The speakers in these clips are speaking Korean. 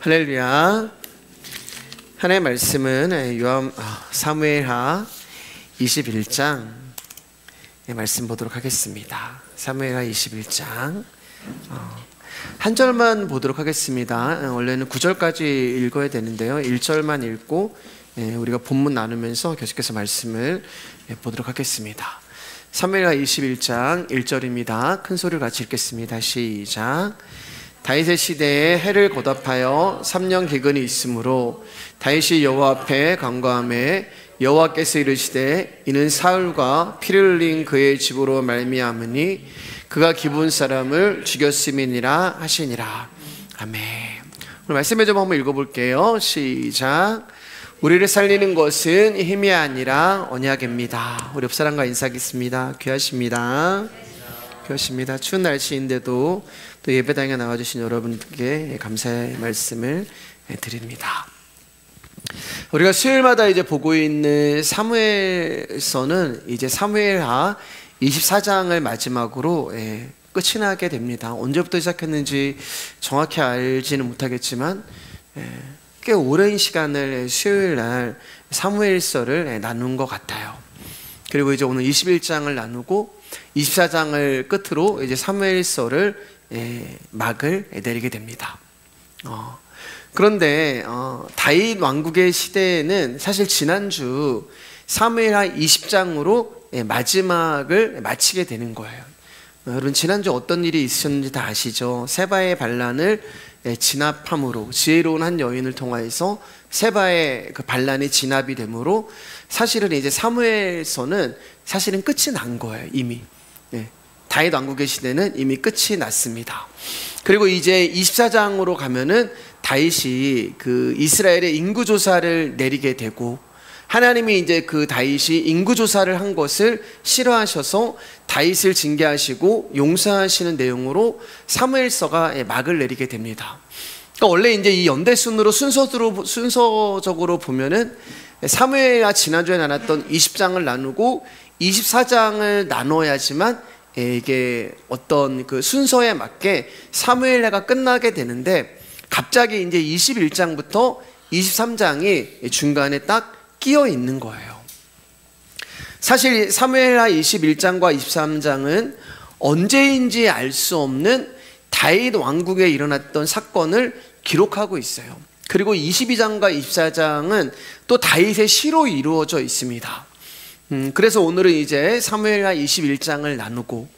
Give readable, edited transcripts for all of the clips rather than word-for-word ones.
할렐루야. 하나님의 말씀은 사무엘하 21장 말씀 보도록 하겠습니다. 사무엘하 21장 한 절만 보도록 하겠습니다. 원래는 9절까지 읽어야 되는데요, 1절만 읽고 우리가 본문 나누면서 계속해서 말씀을 보도록 하겠습니다. 사무엘하 21장 1절입니다. 큰 소리를 같이 읽겠습니다. 시작. 다윗의 시대에 해를 거듭하여 3년 기근이 있으므로 다윗이 여호와 앞에 간구하매 여호와께서 이르시되 이는 사울과 피를 흘린 그의 집으로 말미암으니 그가 기브온 사람을 죽였음이니라 하시니라. 아멘. 오늘 말씀을 좀 한번 읽어볼게요. 시작. 우리를 살리는 것은 힘이 아니라 언약입니다. 우리 옆사람과 인사하겠습니다. 귀하십니다. 귀하십니다. 추운 날씨인데도 또 예배당에 나와주신 여러분께 감사의 말씀을 드립니다. 우리가 수요일마다 이제 보고 있는 사무엘서는 이제 사무엘하 24장을 마지막으로 끝이 나게 됩니다. 언제부터 시작했는지 정확히 알지는 못하겠지만 꽤 오랜 시간을 수요일날 사무엘서를 나눈 것 같아요. 그리고 이제 오늘 21장을 나누고 24장을 끝으로 이제 사무엘서를 막을 내리게 됩니다. 그런데 다윗 왕국의 시대에는 사실 지난주 사무엘하 20장으로 마지막을 마치게 되는 거예요. 여러분, 지난주 어떤 일이 있으셨는지 다 아시죠? 세바의 반란을 진압함으로, 지혜로운 한 여인을 통하여서 세바의 그 반란이 진압이 되므로 사실은 이제 사무엘서는 사실은 끝이 난 거예요. 이미 다윗 왕국의 시대는 이미 끝이 났습니다. 그리고 이제 24장으로 가면은 다윗이 그 이스라엘의 인구조사를 내리게 되고, 하나님이 이제 그 다윗이 인구조사를 한 것을 싫어하셔서 다윗을 징계하시고 용서하시는 내용으로 사무엘서가 막을 내리게 됩니다. 그러니까 원래 이제 이 연대순으로 순서적으로 보면은 사무엘과 지난주에 나눴던 20장을 나누고 24장을 나눠야지만 이게 어떤 그 순서에 맞게 사무엘하가 끝나게 되는데, 갑자기 이제 21장부터 23장이 중간에 딱 끼어 있는 거예요. 사실 사무엘하 21장과 23장은 언제인지 알 수 없는 다윗 왕국에 일어났던 사건을 기록하고 있어요. 그리고 22장과 24장은 또 다윗의 시로 이루어져 있습니다. 그래서 오늘은 이제 사무엘하 21장을 나누고,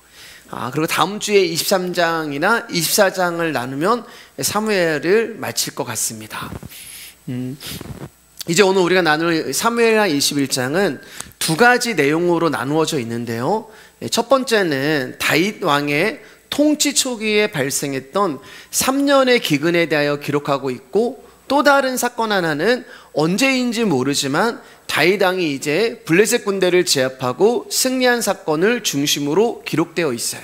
그리고 다음 주에 23장이나 24장을 나누면 사무엘을 마칠 것 같습니다. 이제 오늘 우리가 나눌 사무엘하 21장은 두 가지 내용으로 나누어져 있는데요, 첫 번째는 다윗 왕의 통치 초기에 발생했던 3년의 기근에 대하여 기록하고 있고, 또 다른 사건 하나는 언제인지 모르지만 다윗 왕이 이제 블레셋 군대를 제압하고 승리한 사건을 중심으로 기록되어 있어요.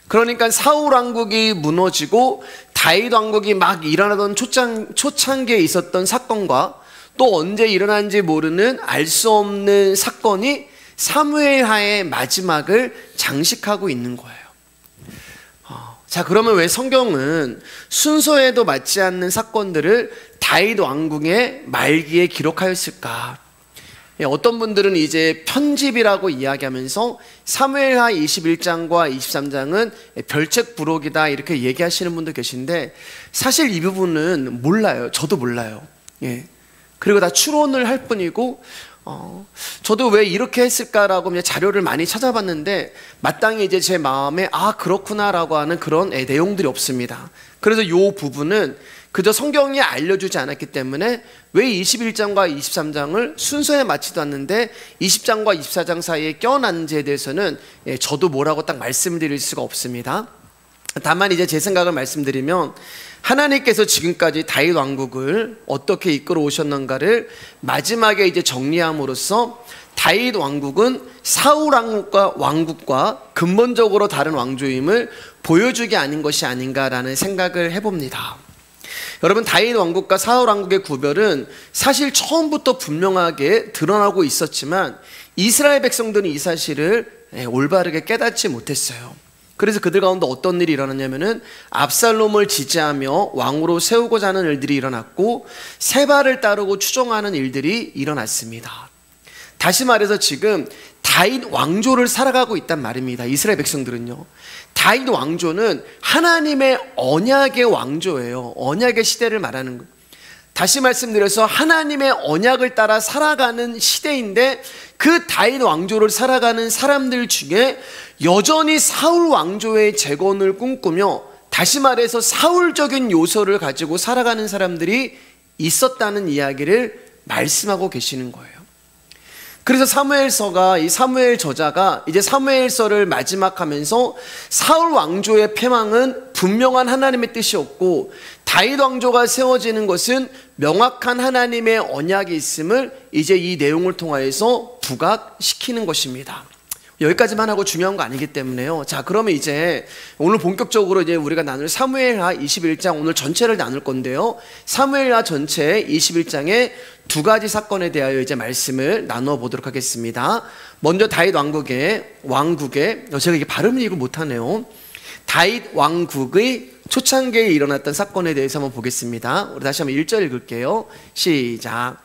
그러니까 사울 왕국이 무너지고 다윗 왕국이 막 일어나던 초창기에 있었던 사건과 또 언제 일어난지 모르는 알 수 없는 사건이 사무엘하의 마지막을 장식하고 있는 거예요. 자, 그러면 왜 성경은 순서에도 맞지 않는 사건들을 다윗 왕국의 말기에 기록하였을까? 어떤 분들은 이제 편집이라고 이야기하면서 사무엘하 21장과 23장은 별책 부록이다 이렇게 얘기하시는 분도 계신데, 사실 이 부분은 몰라요. 저도 몰라요. 그리고 다 추론을 할 뿐이고, 저도 왜 이렇게 했을까라고 그냥 자료를 많이 찾아봤는데 마땅히 이제 제 마음에 그렇구나라고 하는 그런 내용들이 없습니다. 그래서 이 부분은 그저 성경이 알려주지 않았기 때문에 왜 21장과 23장을 순서에 맞지도 않는데 20장과 24장 사이에 껴놨는지에 대해서는 저도 뭐라고 딱 말씀드릴 수가 없습니다. 다만 이제 제 생각을 말씀드리면, 하나님께서 지금까지 다윗 왕국을 어떻게 이끌어 오셨는가를 마지막에 이제 정리함으로써 다윗 왕국은 사울 왕국과 근본적으로 다른 왕조임을 보여주기 아닌 것이 아닌가라는 생각을 해봅니다. 여러분, 다윗 왕국과 사울 왕국의 구별은 사실 처음부터 분명하게 드러나고 있었지만 이스라엘 백성들은 이 사실을 올바르게 깨닫지 못했어요. 그래서 그들 가운데 어떤 일이 일어났냐면은 압살롬을 지지하며 왕으로 세우고자 하는 일들이 일어났고 세바를 따르고 추종하는 일들이 일어났습니다. 다시 말해서 지금 다윗 왕조를 살아가고 있단 말입니다. 이스라엘 백성들은요. 다윗 왕조는 하나님의 언약의 왕조예요. 언약의 시대를 말하는 거예요. 다시 말씀드려서 하나님의 언약을 따라 살아가는 시대인데 그 다윗 왕조를 살아가는 사람들 중에 여전히 사울 왕조의 재건을 꿈꾸며 다시 말해서 사울적인 요소를 가지고 살아가는 사람들이 있었다는 이야기를 말씀하고 계시는 거예요. 그래서 사무엘서가 이 사무엘 저자가 이제 사무엘서를 마지막하면서 사울 왕조의 패망은 분명한 하나님의 뜻이었고 다윗 왕조가 세워지는 것은 명확한 하나님의 언약이 있음을 이제 이 내용을 통하여서 부각시키는 것입니다. 여기까지만 하고 중요한 거 아니기 때문에요. 자, 그러면 이제 오늘 본격적으로 이제 우리가 나눌 사무엘하 21장 오늘 전체를 나눌 건데요. 사무엘하 전체 21장에 두 가지 사건에 대하여 이제 말씀을 나누어 보도록 하겠습니다. 먼저 다윗 왕국의 제가 이게 발음을 이거 못하네요. 다윗 왕국의 초창기에 일어났던 사건에 대해서 한번 보겠습니다. 우리 다시 한번 1절 읽을게요. 시작.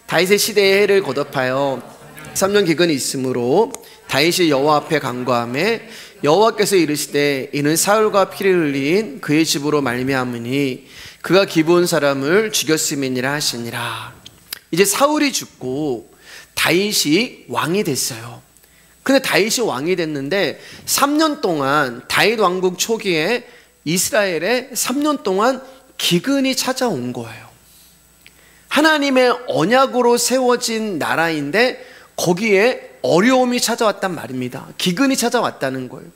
다윗의 시대에 해를 거듭하여 3년 기근이 있으므로 다윗이 여호와 앞에 간구하매 여호와께서 이르시되 이는 사울과 피를 흘린 그의 집으로 말미암으니 그가 기브온 사람을 죽였음이니라 하시니라. 이제 사울이 죽고 다윗이 왕이 됐어요. 근데 다윗이 왕이 됐는데 3년 동안 다윗 왕국 초기에 이스라엘에 3년 동안 기근이 찾아온 거예요. 하나님의 언약으로 세워진 나라인데 거기에 어려움이 찾아왔단 말입니다. 기근이 찾아왔다는 거예요.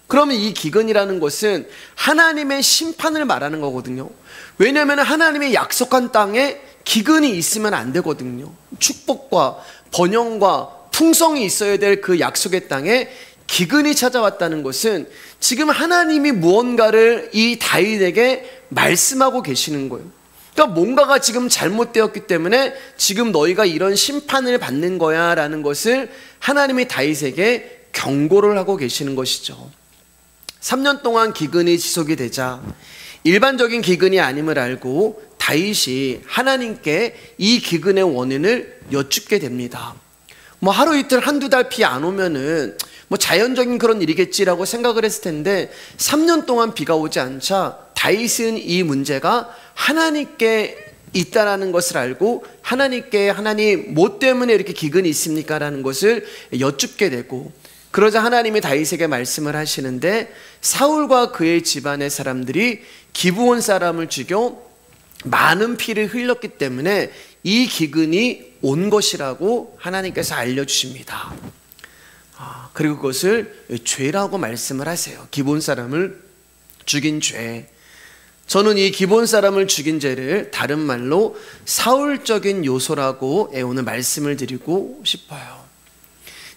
그러면 이 기근이라는 것은 하나님의 심판을 말하는 거거든요. 왜냐하면 하나님의 약속한 땅에 기근이 있으면 안 되거든요. 축복과 번영과 풍성이 있어야 될 그 약속의 땅에 기근이 찾아왔다는 것은 지금 하나님이 무언가를 이 다윗에게 말씀하고 계시는 거예요. 그러니까 뭔가가 지금 잘못되었기 때문에 지금 너희가 이런 심판을 받는 거야 라는 것을 하나님이 다윗에게 경고를 하고 계시는 것이죠. 3년 동안 기근이 지속이 되자 일반적인 기근이 아님을 알고 다윗이 하나님께 이 기근의 원인을 여쭙게 됩니다. 뭐 하루 이틀 한두 달 비 안 오면은 뭐 자연적인 그런 일이겠지라고 생각을 했을 텐데 3년 동안 비가 오지 않자 다윗은 이 문제가 하나님께 있다라는 것을 알고 하나님께 하나님 뭐 때문에 이렇게 기근이 있습니까? 라는 것을 여쭙게 되고 그러자 하나님이 다윗에게 말씀을 하시는데 사울과 그의 집안의 사람들이 기브온 사람을 죽여 많은 피를 흘렸기 때문에 이 기근이 온 것이라고 하나님께서 알려주십니다. 그리고 그것을 죄라고 말씀을 하세요. 기브온 사람을 죽인 죄. 저는 이 기브온 사람을 죽인 죄를 다른 말로 사울적인 요소라고 오늘 말씀을 드리고 싶어요.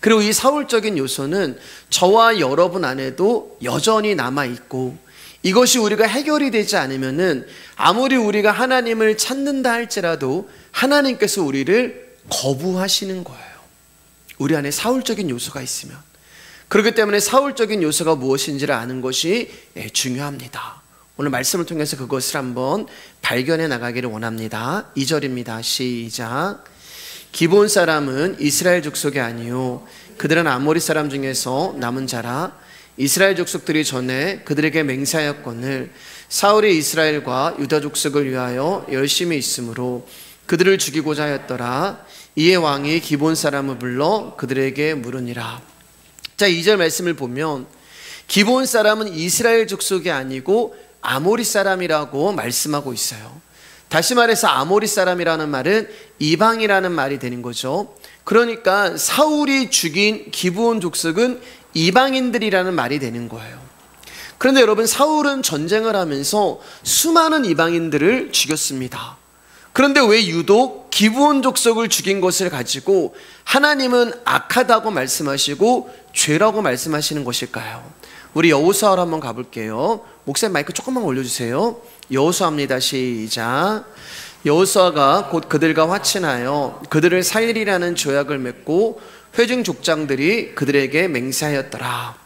그리고 이 사울적인 요소는 저와 여러분 안에도 여전히 남아있고 이것이 우리가 해결이 되지 않으면은 아무리 우리가 하나님을 찾는다 할지라도 하나님께서 우리를 거부하시는 거예요. 우리 안에 사울적인 요소가 있으면. 그렇기 때문에 사울적인 요소가 무엇인지를 아는 것이 중요합니다. 오늘 말씀을 통해서 그것을 한번 발견해 나가기를 원합니다. 2절입니다. 시작. 기브온 사람은 이스라엘 족속이 아니요 그들은 아모리 사람 중에서 남은 자라. 이스라엘 족속들이 전에 그들에게 맹세하였거늘 사울이 이스라엘과 유다 족속을 위하여 열심히 있으므로 그들을 죽이고자 하였더라. 이에 왕이 기브온 사람을 불러 그들에게 물으니라. 자, 2절 말씀을 보면 기브온 사람은 이스라엘 족속이 아니고 아모리 사람이라고 말씀하고 있어요. 다시 말해서 아모리 사람이라는 말은 이방이라는 말이 되는 거죠. 그러니까 사울이 죽인 기브온 족속은 이방인들이라는 말이 되는 거예요. 그런데 여러분, 사울은 전쟁을 하면서 수많은 이방인들을 죽였습니다. 그런데 왜 유독 기브온 족속을 죽인 것을 가지고 하나님은 악하다고 말씀하시고 죄라고 말씀하시는 것일까요? 우리 여호수아로 한번 가볼게요. 목사님 마이크 조금만 올려주세요. 여호수아입니다. 시작. 여호수아가 곧 그들과 화친하여 그들을 살리라는 조약을 맺고 회중 족장들이 그들에게 맹세하였더라.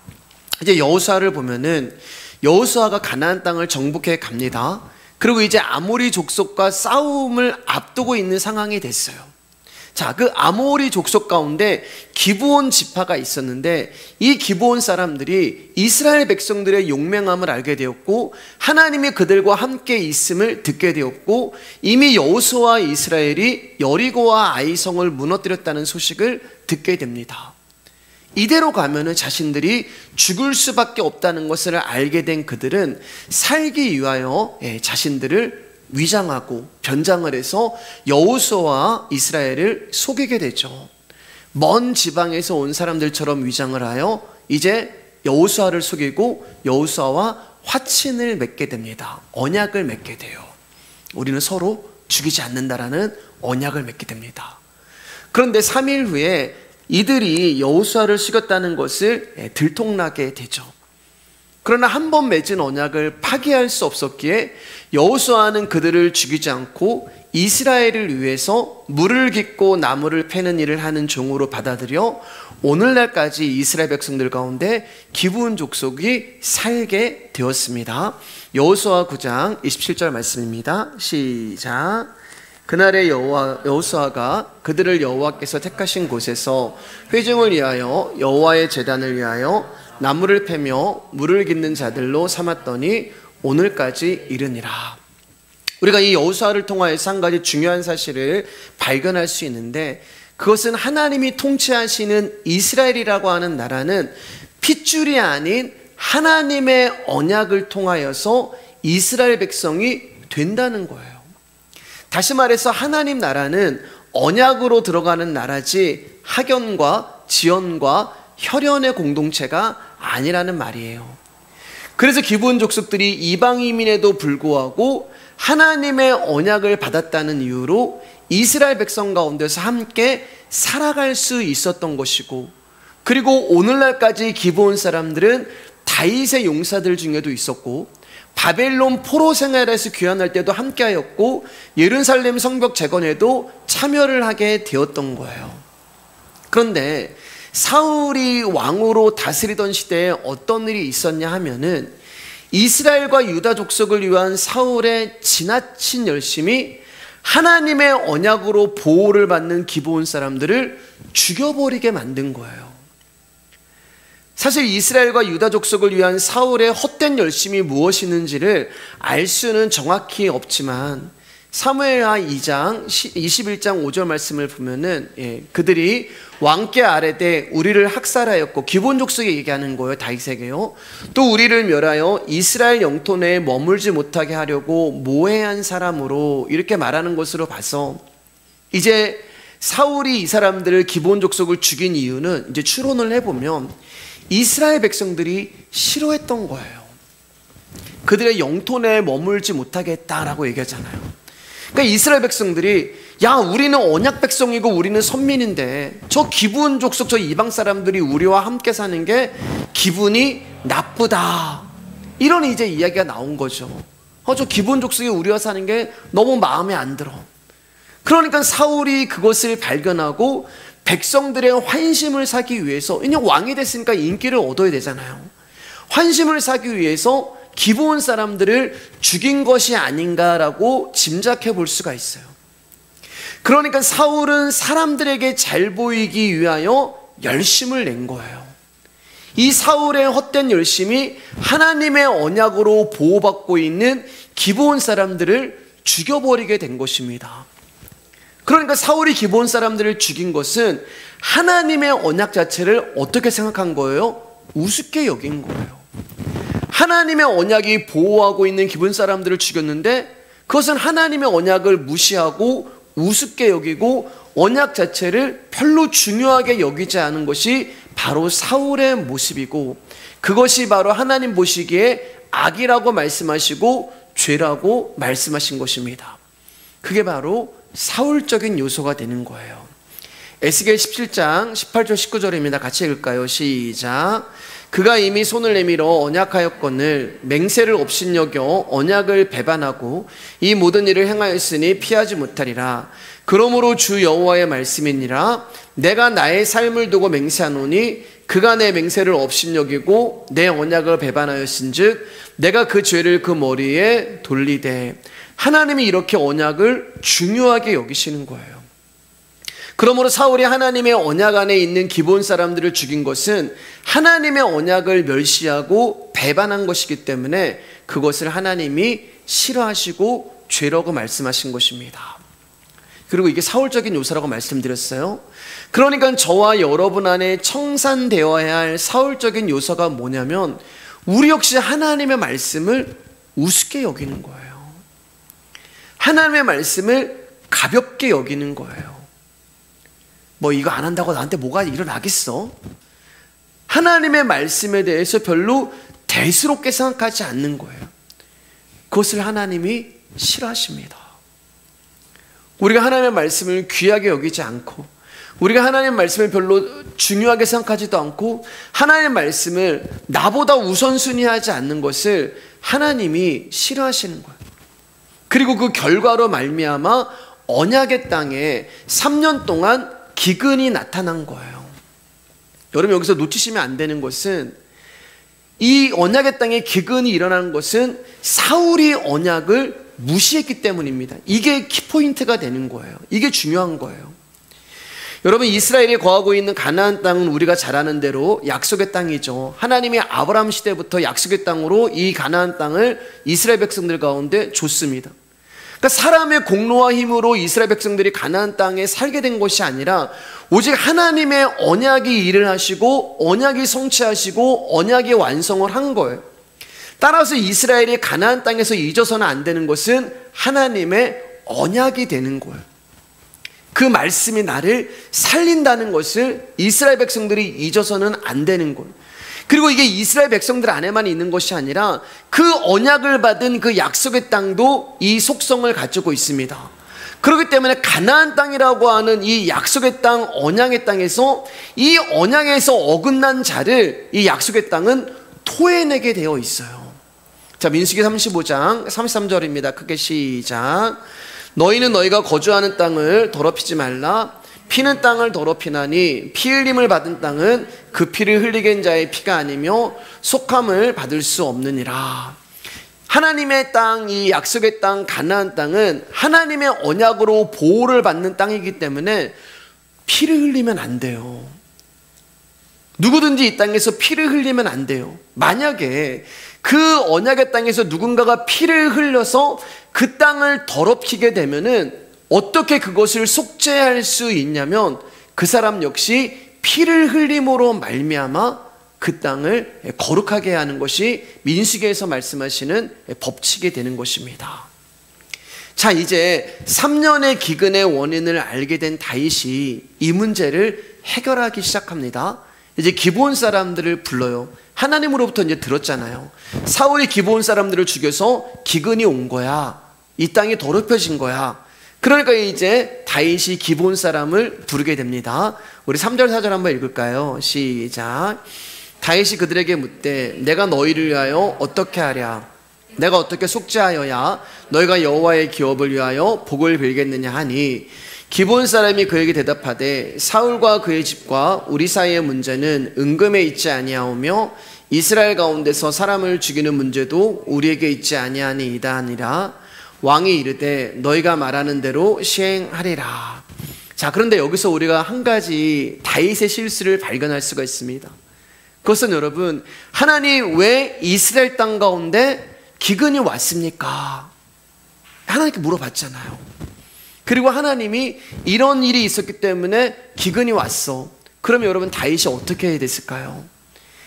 이제 여호수아를 보면은 여호수아가 가나안 땅을 정복해 갑니다. 그리고 이제 아모리 족속과 싸움을 앞두고 있는 상황이 됐어요. 자, 그 아모리 족속 가운데 기브온 지파가 있었는데 이 기브온 사람들이 이스라엘 백성들의 용맹함을 알게 되었고 하나님이 그들과 함께 있음을 듣게 되었고 이미 여호수아와 이스라엘이 여리고와 아이성을 무너뜨렸다는 소식을 듣게 됩니다. 이대로 가면은 자신들이 죽을 수밖에 없다는 것을 알게 된 그들은 살기 위하여 자신들을 위장하고 변장을 해서 여호수아와 이스라엘을 속이게 되죠. 먼 지방에서 온 사람들처럼 위장을 하여 이제 여호수아를 속이고 여호수아와 화친을 맺게 됩니다. 언약을 맺게 돼요. 우리는 서로 죽이지 않는다라는 언약을 맺게 됩니다. 그런데 3일 후에 이들이 여호수아를 속였다는 것을 들통나게 되죠. 그러나 한 번 맺은 언약을 파기할 수 없었기에 여호수아는 그들을 죽이지 않고 이스라엘을 위해서 물을 깃고 나무를 패는 일을 하는 종으로 받아들여 오늘날까지 이스라엘 백성들 가운데 기브온 족속이 살게 되었습니다. 여호수아 9장 27절 말씀입니다. 시작. 그날에 여호수아가 그들을 여호와께서 택하신 곳에서 회중을 위하여 여호와의 제단을 위하여 나무를 패며 물을 깃는 자들로 삼았더니 오늘까지 이르니라. 우리가 이 여호수아를 통하여서 한 가지 중요한 사실을 발견할 수 있는데 그것은 하나님이 통치하시는 이스라엘이라고 하는 나라는 핏줄이 아닌 하나님의 언약을 통하여서 이스라엘 백성이 된다는 거예요. 다시 말해서 하나님 나라는 언약으로 들어가는 나라지 학연과 지연과 혈연의 공동체가 아니라는 말이에요. 그래서 기브온 족속들이 이방인임에도 불구하고 하나님의 언약을 받았다는 이유로 이스라엘 백성 가운데서 함께 살아갈 수 있었던 것이고, 그리고 오늘날까지 기브온 사람들은 다윗의 용사들 중에도 있었고 바벨론 포로 생활에서 귀환할 때도 함께하였고 예루살렘 성벽 재건에도 참여를 하게 되었던 거예요. 그런데 사울이 왕으로 다스리던 시대에 어떤 일이 있었냐 하면은 이스라엘과 유다 족속을 위한 사울의 지나친 열심이 하나님의 언약으로 보호를 받는 기브온 사람들을 죽여버리게 만든 거예요. 사실 이스라엘과 유다 족속을 위한 사울의 헛된 열심이 무엇이는지를 알 수는 정확히 없지만 사무엘하 2장 21장 5절 말씀을 보면은 그들이 왕께 아뢰되 우리를 학살하였고, 기브온 족속에 얘기하는 거예요. 다윗에게요. 또 우리를 멸하여 이스라엘 영토 내에 머물지 못하게 하려고 모해한 사람으로, 이렇게 말하는 것으로 봐서 이제 사울이 이 사람들을 기브온 족속을 죽인 이유는 이제 추론을 해보면 이스라엘 백성들이 싫어했던 거예요. 그들의 영토 내에 머물지 못하게 했다라고 얘기하잖아요. 그러니까 이스라엘 백성들이 야, 우리는 언약 백성이고 우리는 선민인데 저 기브온 족속 저 이방 사람들이 우리와 함께 사는 게 기분이 나쁘다, 이런 이제 이야기가 나온 거죠. 저 기브온 족속이 우리와 사는 게 너무 마음에 안 들어. 그러니까 사울이 그것을 발견하고 백성들의 환심을 사기 위해서, 왜냐면 왕이 됐으니까 인기를 얻어야 되잖아요. 환심을 사기 위해서 기브온 사람들을 죽인 것이 아닌가라고 짐작해 볼 수가 있어요. 그러니까 사울은 사람들에게 잘 보이기 위하여 열심을 낸 거예요. 이 사울의 헛된 열심이 하나님의 언약으로 보호받고 있는 기브온 사람들을 죽여버리게 된 것입니다. 그러니까 사울이 기브온 사람들을 죽인 것은 하나님의 언약 자체를 어떻게 생각한 거예요? 우습게 여긴 거예요. 하나님의 언약이 보호하고 있는 기브온 사람들을 죽였는데 그것은 하나님의 언약을 무시하고 우습게 여기고 언약 자체를 별로 중요하게 여기지 않은 것이 바로 사울의 모습이고, 그것이 바로 하나님 보시기에 악이라고 말씀하시고 죄라고 말씀하신 것입니다. 그게 바로 사울적인 요소가 되는 거예요. 에스겔 17장 18절 19절입니다. 같이 읽을까요? 시작. 그가 이미 손을 내밀어 언약하였거늘 맹세를 업신여겨 언약을 배반하고 이 모든 일을 행하였으니 피하지 못하리라. 그러므로 주 여호와의 말씀이니라. 내가 나의 삶을 두고 맹세하노니 그가 내 맹세를 업신여기고 내 언약을 배반하였은즉 내가 그 죄를 그 머리에 돌리되. 하나님이 이렇게 언약을 중요하게 여기시는 거예요. 그러므로 사울이 하나님의 언약 안에 있는 기본 사람들을 죽인 것은 하나님의 언약을 멸시하고 배반한 것이기 때문에 그것을 하나님이 싫어하시고 죄라고 말씀하신 것입니다. 그리고 이게 사울적인 요소라고 말씀드렸어요. 그러니까 저와 여러분 안에 청산되어야 할 사울적인 요소가 뭐냐면 우리 역시 하나님의 말씀을 우습게 여기는 거예요. 하나님의 말씀을 가볍게 여기는 거예요. 뭐 이거 안 한다고 나한테 뭐가 일어나겠어? 하나님의 말씀에 대해서 별로 대수롭게 생각하지 않는 거예요. 그것을 하나님이 싫어하십니다. 우리가 하나님의 말씀을 귀하게 여기지 않고 우리가 하나님의 말씀을 별로 중요하게 생각하지도 않고 하나님의 말씀을 나보다 우선순위하지 않는 것을 하나님이 싫어하시는 거예요. 그리고 그 결과로 말미암아 언약의 땅에 3년 동안 기근이 나타난 거예요. 여러분 여기서 놓치시면 안 되는 것은 이 언약의 땅에 기근이 일어나는 것은 사울이 언약을 무시했기 때문입니다. 이게 키포인트가 되는 거예요. 이게 중요한 거예요. 여러분 이스라엘이 거하고 있는 가나안 땅은 우리가 잘 아는 대로 약속의 땅이죠. 하나님이 아브라함 시대부터 약속의 땅으로 이 가나안 땅을 이스라엘 백성들 가운데 줬습니다. 그러니까 사람의 공로와 힘으로 이스라엘 백성들이 가나안 땅에 살게 된 것이 아니라 오직 하나님의 언약이 일을 하시고 언약이 성취하시고 언약이 완성을 한 거예요. 따라서 이스라엘이 가나안 땅에서 잊어서는 안 되는 것은 하나님의 언약이 되는 거예요. 그 말씀이 나를 살린다는 것을 이스라엘 백성들이 잊어서는 안 되는 거예요. 그리고 이게 이스라엘 백성들 안에만 있는 것이 아니라 그 언약을 받은 그 약속의 땅도 이 속성을 가지고 있습니다. 그렇기 때문에 가나안 땅이라고 하는 이 약속의 땅, 언약의 땅에서 이 언약에서 어긋난 자를 이 약속의 땅은 토해내게 되어 있어요. 자, 민수기 35장 33절입니다. 크게 시작. 너희는 너희가 거주하는 땅을 더럽히지 말라. 피는 땅을 더럽히나니 피 흘림을 받은 땅은 그 피를 흘리게 한 자의 피가 아니며 속함을 받을 수 없느니라. 하나님의 땅, 이 약속의 땅 가나안 땅은 하나님의 언약으로 보호를 받는 땅이기 때문에 피를 흘리면 안 돼요. 누구든지 이 땅에서 피를 흘리면 안 돼요. 만약에 그 언약의 땅에서 누군가가 피를 흘려서 그 땅을 더럽히게 되면은 어떻게 그것을 속죄할 수 있냐면 그 사람 역시 피를 흘림으로 말미암아 그 땅을 거룩하게 하는 것이 민수기에서 말씀하시는 법칙이 되는 것입니다. 자, 이제 3년의 기근의 원인을 알게 된 다윗이 이 문제를 해결하기 시작합니다. 이제 기브온 사람들을 불러요. 하나님으로부터 이제 들었잖아요. 사울이 기브온 사람들을 죽여서 기근이 온 거야. 이 땅이 더럽혀진 거야. 그러니까 이제 다윗이 기브온 사람을 부르게 됩니다. 우리 3절 4절 한번 읽을까요? 시작. 다윗이 그들에게 묻되 내가 너희를 위하여 어떻게 하랴? 내가 어떻게 속죄하여야 너희가 여호와의 기업을 위하여 복을 빌겠느냐 하니 기브온 사람이 그에게 대답하되 사울과 그의 집과 우리 사이의 문제는 은금에 있지 아니하오며 이스라엘 가운데서 사람을 죽이는 문제도 우리에게 있지 아니하니이다 하니라. 왕이 이르되 너희가 말하는 대로 시행하리라. 자, 그런데 여기서 우리가 한 가지 다윗의 실수를 발견할 수가 있습니다. 그것은 여러분, 하나님 왜 이스라엘 땅 가운데 기근이 왔습니까? 하나님께 물어봤잖아요. 그리고 하나님이 이런 일이 있었기 때문에 기근이 왔어. 그럼 여러분 다윗이 어떻게 해야 됐을까요?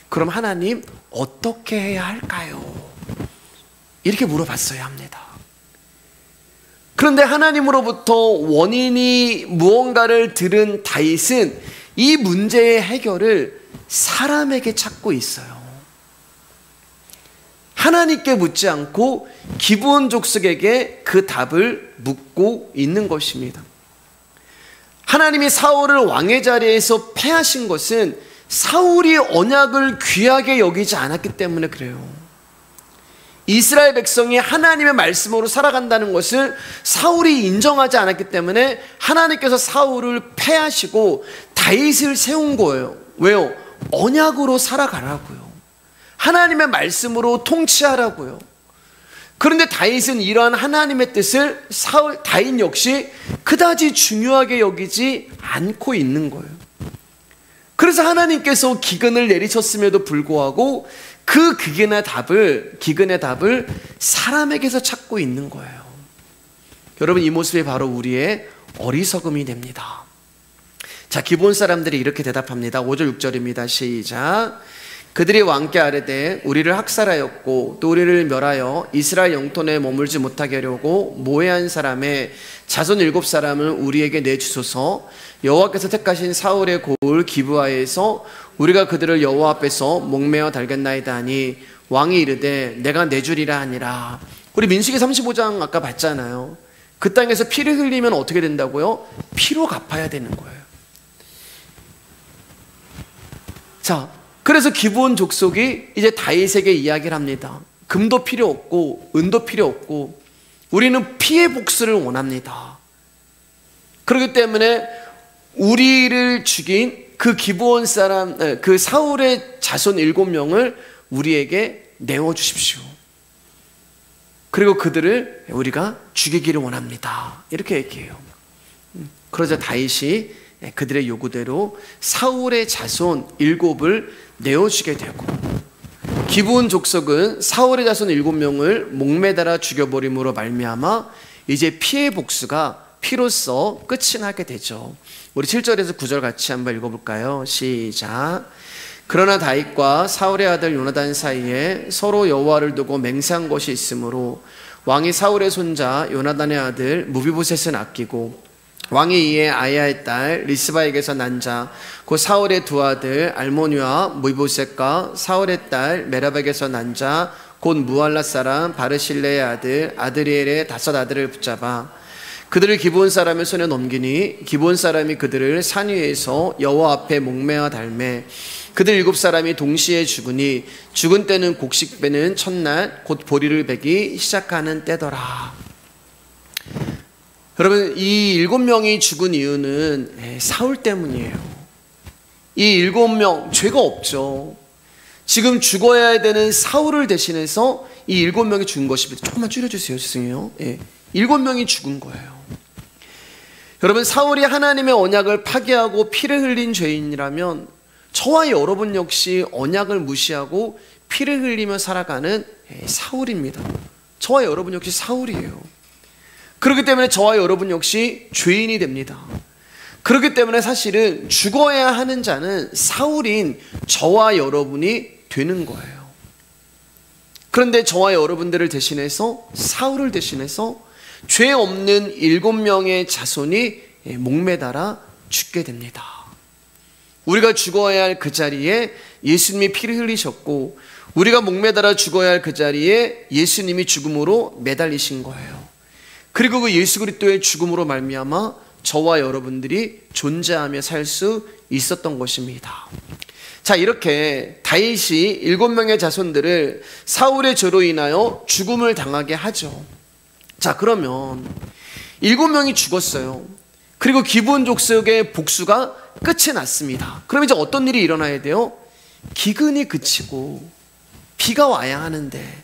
그럼 하나님 어떻게 해야 할까요? 이렇게 물어봤어야 합니다. 그런데 하나님으로부터 원인이 무언가를 들은 다윗은 이 문제의 해결을 사람에게 찾고 있어요. 하나님께 묻지 않고 기브온 족속에게 그 답을 묻고 있는 것입니다. 하나님이 사울을 왕의 자리에서 패하신 것은 사울이 언약을 귀하게 여기지 않았기 때문에 그래요. 이스라엘 백성이 하나님의 말씀으로 살아간다는 것을 사울이 인정하지 않았기 때문에 하나님께서 사울을 패하시고 다윗을 세운 거예요. 왜요? 언약으로 살아가라고요. 하나님의 말씀으로 통치하라고요. 그런데 다윗은 이러한 하나님의 뜻을 다윗 역시 그다지 중요하게 여기지 않고 있는 거예요. 그래서 하나님께서 기근을 내리셨음에도 불구하고 그 기근의 답을 사람에게서 찾고 있는 거예요. 여러분, 이 모습이 바로 우리의 어리석음이 됩니다. 자, 기브온 사람들이 이렇게 대답합니다. 5절 6절입니다. 시작. 그들이 왕께 아뢰되 우리를 학살하였고 또 우리를 멸하여 이스라엘 영토에 머물지 못하게 하려고 모해한 사람의 자손 7사람을 우리에게 내주소서. 여호와께서 택하신 사울의 고을 기브아에서 우리가 그들을 여호와 앞에서 목매어 달겠나이다 하니 왕이 이르되 내가 내주리라 하니라. 우리 민수기 35장 아까 봤잖아요. 그 땅에서 피를 흘리면 어떻게 된다고요? 피로 갚아야 되는 거예요. 자, 그래서 기브온 족속이 이제 다윗에게 이야기를 합니다. 금도 필요 없고 은도 필요 없고 우리는 피의 복수를 원합니다. 그렇기 때문에 우리를 죽인 그 기브온 사람, 그 사울의 자손 7명을 우리에게 내어주십시오. 그리고 그들을 우리가 죽이기를 원합니다. 이렇게 얘기해요. 그러자 다윗이 그들의 요구대로 사울의 자손 7을 내어주게 되고, 기브온 족속은 사울의 자손 7명을 목매달아 죽여버림으로 말미암아 이제 피의 복수가 피로써 끝이 나게 되죠. 우리 7절에서 9절 같이 한번 읽어볼까요? 시작. 그러나 다윗과 사울의 아들 요나단 사이에 서로 여호와를 두고 맹세한 것이 있으므로 왕이 사울의 손자 요나단의 아들 무비보셋은 아끼고 왕이 이에 아야의 딸 리스바에게서 난 자 곧 사울의 두 아들 알모니와 무비보셋과 사울의 딸 메랍에게서 난 자 곧 무알라 사람 바르실레의 아들 아드리엘의 5 아들을 붙잡아 그들을 기브온 사람의 손에 넘기니 기브온 사람이 그들을 산 위에서 여호와 앞에 목매어 달매 그들 7사람이 동시에 죽으니 죽은 때는 곡식 베는 첫날 곧 보리를 베기 시작하는 때더라. 여러분, 이 7명이 죽은 이유는 사울 때문이에요. 이 7명 죄가 없죠. 지금 죽어야 되는 사울을 대신해서 이 7명이 죽은 것입니다. 조금만 줄여주세요. 죄송해요. 7명이 죽은 거예요. 여러분, 사울이 하나님의 언약을 파괴하고 피를 흘린 죄인이라면 저와 여러분 역시 언약을 무시하고 피를 흘리며 살아가는 사울입니다. 저와 여러분 역시 사울이에요. 그렇기 때문에 저와 여러분 역시 죄인이 됩니다. 그렇기 때문에 사실은 죽어야 하는 자는 사울인 저와 여러분이 되는 거예요. 그런데 저와 여러분들을 대신해서, 사울을 대신해서 죄 없는 7명의 자손이 목매달아 죽게 됩니다. 우리가 죽어야 할 그 자리에 예수님이 피를 흘리셨고, 우리가 목매달아 죽어야 할 그 자리에 예수님이 죽음으로 매달리신 거예요. 그리고 그 예수 그리스도의 죽음으로 말미암아 저와 여러분들이 존재하며 살 수 있었던 것입니다. 자, 이렇게 다윗이 7명의 자손들을 사울의 죄로 인하여 죽음을 당하게 하죠. 자, 그러면 7명이 죽었어요. 그리고 기브온 족속의 복수가 끝이 났습니다. 그럼 이제 어떤 일이 일어나야 돼요? 기근이 그치고 비가 와야 하는데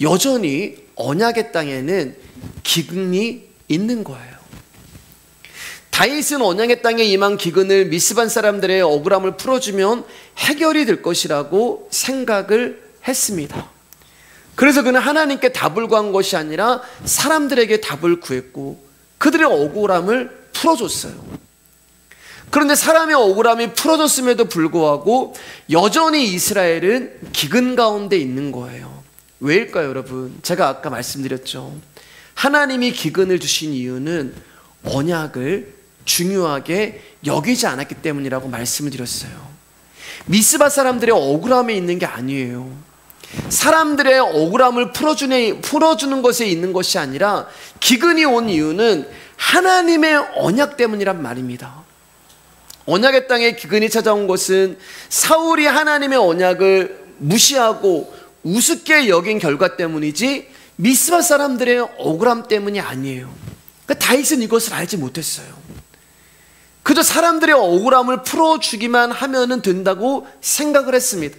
여전히 언약의 땅에는 기근이 있는 거예요. 다윗은 언약의 땅에 임한 기근을 미스반 사람들의 억울함을 풀어주면 해결이 될 것이라고 생각을 했습니다. 그래서 그는 하나님께 답을 구한 것이 아니라 사람들에게 답을 구했고 그들의 억울함을 풀어줬어요. 그런데 사람의 억울함이 풀어졌음에도 불구하고 여전히 이스라엘은 기근 가운데 있는 거예요. 왜일까요, 여러분? 제가 아까 말씀드렸죠. 하나님이 기근을 주신 이유는 언약을 중요하게 여기지 않았기 때문이라고 말씀을 드렸어요. 미스바 사람들의 억울함에 있는 게 아니에요. 사람들의 억울함을 풀어주는 것에 있는 것이 아니라 기근이 온 이유는 하나님의 언약 때문이란 말입니다. 언약의 땅에 기근이 찾아온 것은 사울이 하나님의 언약을 무시하고 우습게 여긴 결과 때문이지 미스바 사람들의 억울함 때문이 아니에요. 그러니까 다윗은 이것을 알지 못했어요. 그저 사람들의 억울함을 풀어주기만 하면 된다고 생각을 했습니다.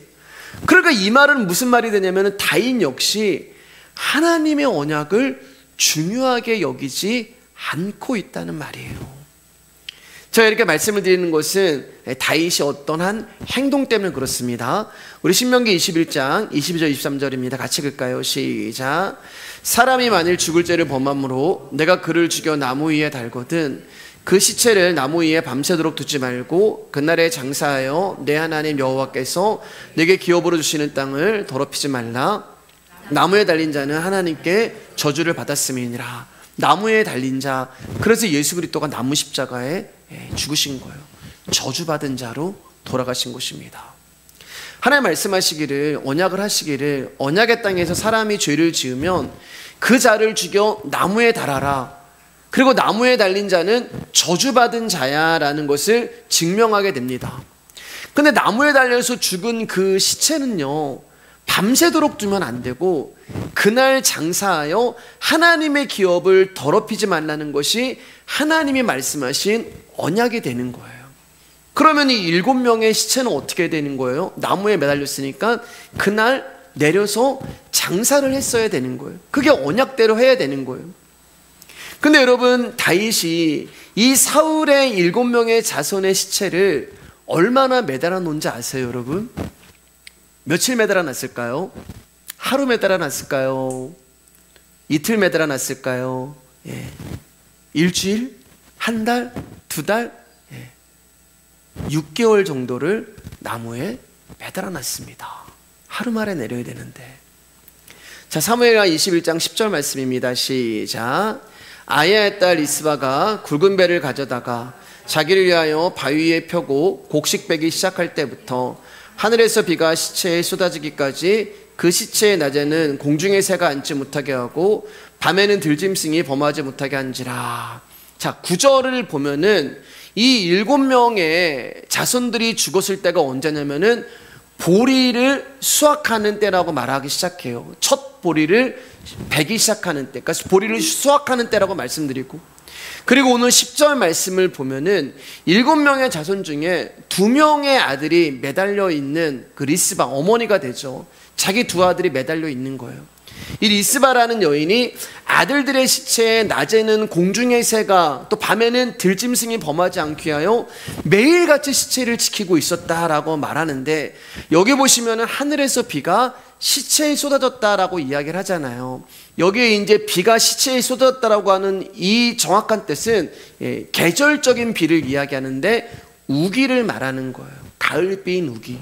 그러니까 이 말은 무슨 말이 되냐면 다윗 역시 하나님의 언약을 중요하게 여기지 않고 있다는 말이에요. 제가 이렇게 말씀을 드리는 것은 다윗이 어떤 한 행동 때문에 그렇습니다. 우리 신명기 21장 22절 23절입니다. 같이 읽을까요? 시작. 사람이 만일 죽을 죄를 범함으로 내가 그를 죽여 나무 위에 달거든 그 시체를 나무 위에 밤새도록 두지 말고 그날에 장사하여 내 하나님 여호와께서 내게 기업으로 주시는 땅을 더럽히지 말라. 나무에 달린 자는 하나님께 저주를 받았음이니라. 나무에 달린 자, 그래서 예수 그리스도가 나무 십자가에 죽으신 거예요. 저주받은 자로 돌아가신 것입니다. 하나님 말씀하시기를, 언약을 하시기를, 언약의 땅에서 사람이 죄를 지으면 그 자를 죽여 나무에 달아라. 그리고 나무에 달린 자는 저주받은 자야라는 것을 증명하게 됩니다. 근데 나무에 달려서 죽은 그 시체는요, 밤새도록 두면 안 되고 그날 장사하여 하나님의 기업을 더럽히지 말라는 것이 하나님이 말씀하신 언약이 되는 거예요. 그러면 이 7명의 시체는 어떻게 되는 거예요? 나무에 매달렸으니까 그날 내려서 장사를 했어야 되는 거예요. 그게 언약대로 해야 되는 거예요. 근데 여러분, 다윗이 이 사울의 7명의 자손의 시체를 얼마나 매달아 놓은지 아세요, 여러분? 며칠 매달아 놨을까요? 하루 매달아 놨을까요? 이틀 매달아 놨을까요? 일주일? 한 달? 두 달? 6개월 정도를 나무에 매달아 놨습니다. 하루 만에 내려야 되는데. 자, 사무엘하 21장 10절 말씀입니다. 시작. 아야의 딸 리스바가 굵은 배를 가져다가 자기를 위하여 바위에 펴고 곡식 빼기 시작할 때부터 하늘에서 비가 시체에 쏟아지기까지 그 시체의 낮에는 공중의 새가 앉지 못하게 하고 밤에는 들짐승이 범하지 못하게 한지라. 자, 9절을 보면은 이 7명의 자손들이 죽었을 때가 언제냐면은 보리를 수확하는 때라고 말하기 시작해요. 첫 보리를 베기 시작하는 때, 그러니까 보리를 수확하는 때라고 말씀드리고, 그리고 오늘 10절 말씀을 보면은 7명의 자손 중에 2명의 아들이 매달려 있는 그 리스바, 어머니가 되죠. 자기 2 아들이 매달려 있는 거예요. 이 리스바라는 여인이 아들들의 시체에 낮에는 공중의 새가 또 밤에는 들짐승이 범하지 않게 하여 매일같이 시체를 지키고 있었다라고 말하는데, 여기 보시면은 하늘에서 비가 시체에 쏟아졌다라고 이야기를 하잖아요. 여기에 이제 비가 시체에 쏟아졌다라고 하는 이 정확한 뜻은 계절적인 비를 이야기하는데 우기를 말하는 거예요. 가을비인 우기.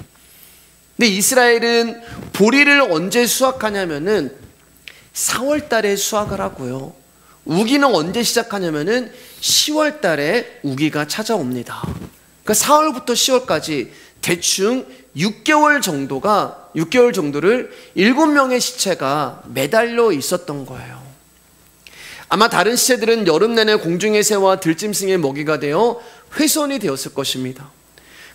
근데 이스라엘은 보리를 언제 수확하냐면은 4월 달에 수확을 하고요. 우기는 언제 시작하냐면은 10월 달에 우기가 찾아옵니다. 그러니까 4월부터 10월까지 대충 6개월 정도를 7명의 시체가 매달려 있었던 거예요. 아마 다른 시체들은 여름 내내 공중의 새와 들짐승의 먹이가 되어 훼손이 되었을 것입니다.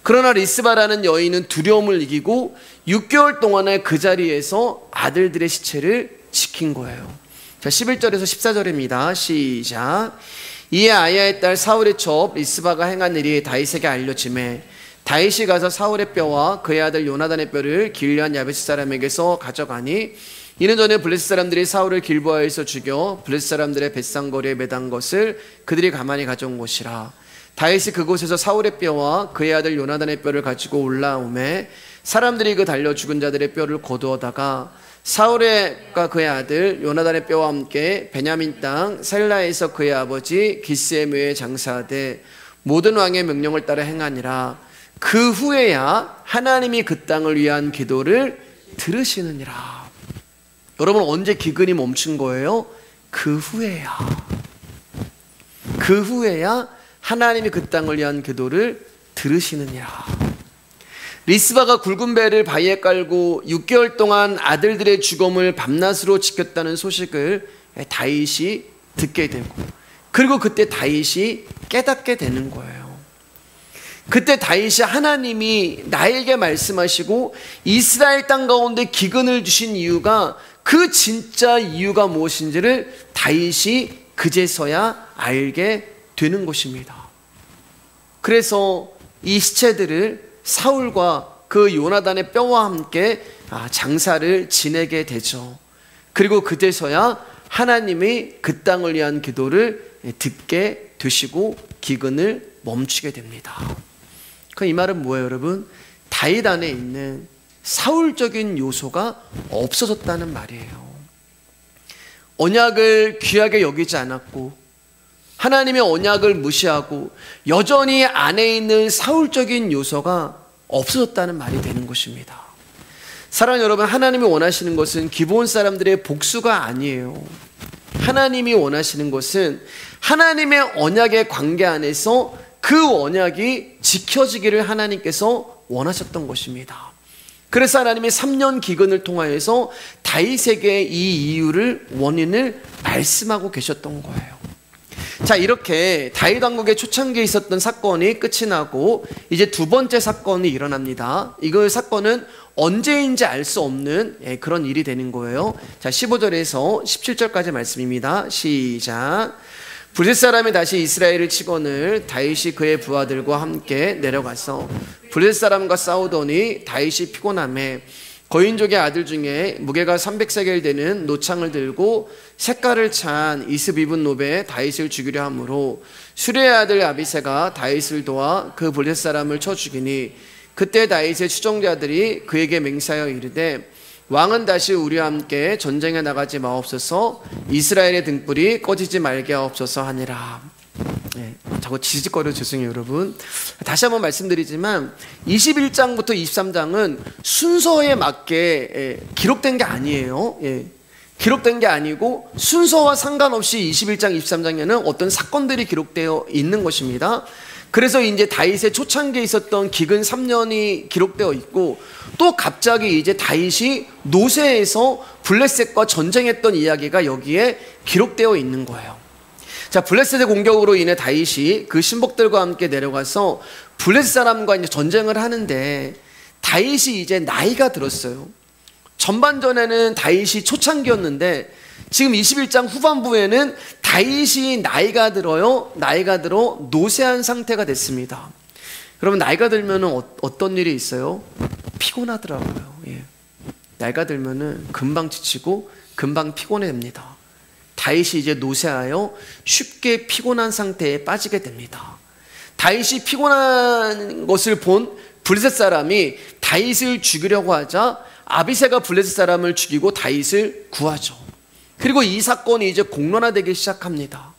그러나 리스바라는 여인은 두려움을 이기고 6개월 동안의 그 자리에서 아들들의 시체를 지킨 거예요. 자, 11절에서 14절입니다. 시작. 이에 아야의 딸 사울의 첩 리스바가 행한 일이 다윗에게 알려지매 다윗이 가서 사울의 뼈와 그의 아들 요나단의 뼈를 길르앗 야베스 사람에게서 가져가니, 이는 전에 블레셋 사람들이 사울을 길보아에서 죽여 블레셋 사람들의 벳상거리에 매단 것을 그들이 가만히 가져온 것이라. 다윗이 그곳에서 사울의 뼈와 그의 아들 요나단의 뼈를 가지고 올라오매 사람들이 그 달려 죽은 자들의 뼈를 거두어다가 사울과 그의 아들 요나단의 뼈와 함께 베냐민 땅 셀라에서 그의 아버지 기스의 묘에 장사하되 모든 왕의 명령을 따라 행하니라. 그 후에야 하나님이 그 땅을 위한 기도를 들으시느니라. 여러분, 언제 기근이 멈춘 거예요? 그 후에야. 그 후에야 하나님이 그 땅을 위한 기도를 들으시느니라. 리스바가 굵은 배를 바위에 깔고 6개월 동안 아들들의 죽음을 밤낮으로 지켰다는 소식을 다윗이 듣게 되고, 그리고 그때 다윗이 깨닫게 되는 거예요. 그때 다윗이 하나님이 나에게 말씀하시고 이스라엘 땅 가운데 기근을 주신 이유가, 그 진짜 이유가 무엇인지를 다윗이 그제서야 알게 되는 것입니다. 그래서 이 시체들을 사울과 그 요나단의 뼈와 함께 장사를 지내게 되죠. 그리고 그제서야 하나님이 그 땅을 위한 기도를 듣게 되시고 기근을 멈추게 됩니다. 이 말은 뭐예요, 여러분? 다윗 안에 있는 사울적인 요소가 없어졌다는 말이에요. 언약을 귀하게 여기지 않았고 하나님의 언약을 무시하고 여전히 안에 있는 사울적인 요소가 없어졌다는 말이 되는 것입니다. 사랑하는 여러분, 하나님이 원하시는 것은 기브온 사람들의 복수가 아니에요. 하나님이 원하시는 것은 하나님의 언약의 관계 안에서 그 언약이 지켜지기를 하나님께서 원하셨던 것입니다. 그래서 하나님이 3년 기근을 통하여서 다윗에게 이 이유를, 원인을 말씀하고 계셨던 거예요. 자, 이렇게 다윗 왕국의 초창기에 있었던 사건이 끝이 나고 이제 두 번째 사건이 일어납니다. 이거 사건은 언제인지 알 수 없는 그런 일이 되는 거예요. 자, 15절에서 17절까지 말씀입니다. 시작. 블레셋 사람이 다시 이스라엘을 치거늘 다윗이 그의 부하들과 함께 내려가서 블레셋 사람과 싸우더니 다윗이 피곤하매 거인족의 아들 중에 무게가 300세겔 되는 노창을 들고 색깔을 찬 이습 입은 노베에 다윗을 죽이려 하므로 수레의 아들 아비새가 다윗을 도와 그 블레셋 사람을 쳐 죽이니 그때 다윗의 추종자들이 그에게 맹세하여 이르되 왕은 다시 우리와 함께 전쟁에 나가지 마옵소서, 이스라엘의 등불이 꺼지지 말게 하옵소서 하니라. 자꾸 지직거려 죄송해요, 여러분. 다시 한번 말씀드리지만 21장부터 23장은 순서에 맞게 기록된 게 아니에요. 기록된 게 아니고 순서와 상관없이 21장, 23장에는 어떤 사건들이 기록되어 있는 것입니다. 그래서 이제 다윗의 초창기에 있었던 기근 3년이 기록되어 있고 또 갑자기 이제 다윗이 노새에서 블레셋과 전쟁했던 이야기가 여기에 기록되어 있는 거예요. 자, 블레셋의 공격으로 인해 다윗이 그 신복들과 함께 내려가서 블레셋 사람과 이제 전쟁을 하는데 다윗이 이제 나이가 들었어요. 전반전에는 다윗이 초창기였는데 지금 21장 후반부에는 다윗이 나이가 들어 노쇠한 상태가 됐습니다. 여러분, 나이가 들면 어떤 일이 있어요? 피곤하더라고요. 나이가 들면 금방 지치고 금방 피곤해집니다. 다윗이 이제 노쇠하여 쉽게 피곤한 상태에 빠지게 됩니다. 다윗이 피곤한 것을 본 블레셋 사람이 다윗을 죽이려고 하자 아비새가 블레셋 사람을 죽이고 다윗을 구하죠. 그리고 이 사건이 이제 공론화되기 시작합니다.